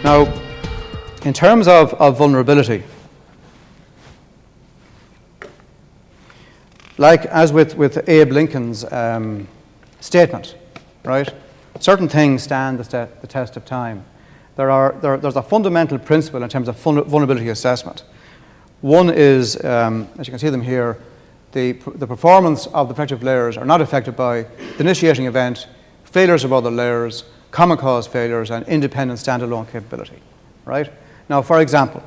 Now, in terms of vulnerability, like as with Abe Lincoln's statement, right? Certain things stand the test of time. There's a fundamental principle in terms of vulnerability assessment. One is, as you can see them here, the performance of the protective layers are not affected by the initiating event, failures of other layers, common cause failures, and independent standalone capability, right? Now, for example,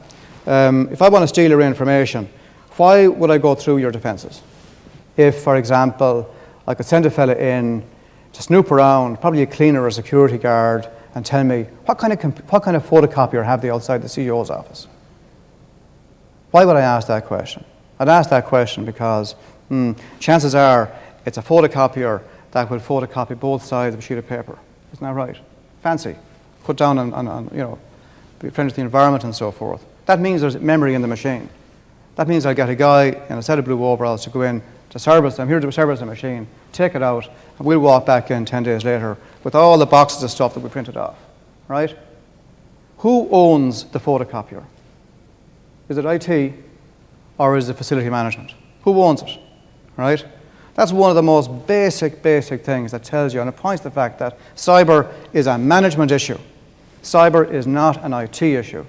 if I want to steal your information, why would I go through your defenses? If, for example, I could send a fella in to snoop around, probably a cleaner or a security guard, and tell me, what kind of photocopier have they outside the CEO's office? Why would I ask that question? I'd ask that question because chances are it's a photocopier that will photocopy both sides of a sheet of paper. Isn't that right? Fancy. Put down on be friendly to the environment and so forth. That means there's memory in the machine. That means I'll get a guy in a set of blue overalls to go in to service. I'm here to service the machine, take it out, and we'll walk back in 10 days later with all the boxes of stuff that we printed off, right? Who owns the photocopier? Is it IT or is it facility management? Who owns it, right? That's one of the most basic things that tells you, and it points to the fact that cyber is a management issue. Cyber is not an IT issue.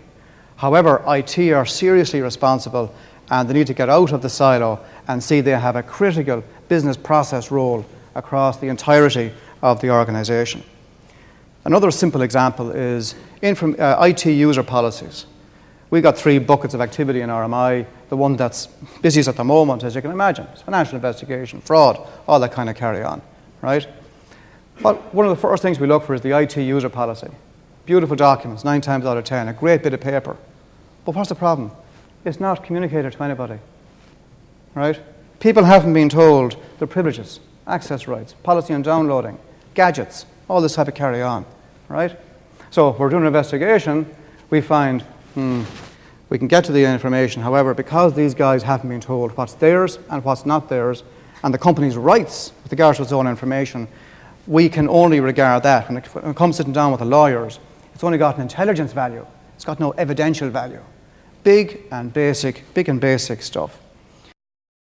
However, IT are seriously responsible and they need to get out of the silo and see they have a critical business process role across the entirety of the organization. Another simple example is IT user policies. We've got 3 buckets of activity in RMI. The one that's busiest at the moment, as you can imagine, is financial investigation, fraud, all that kind of carry on, right? But one of the first things we look for is the IT user policy. Beautiful documents, 9 times out of 10, a great bit of paper. But what's the problem? It's not communicated to anybody, right? People haven't been told their privileges, access rights, policy on downloading, gadgets, all this type of carry on, right? So if we're doing an investigation, we find, we can get to the information. However, because these guys haven't been told what's theirs and what's not theirs, and the company's rights with regard to its own information, we can only regard that. When it comes sitting down with the lawyers, it's only got an intelligence value. It's got no evidential value. Big and basic stuff.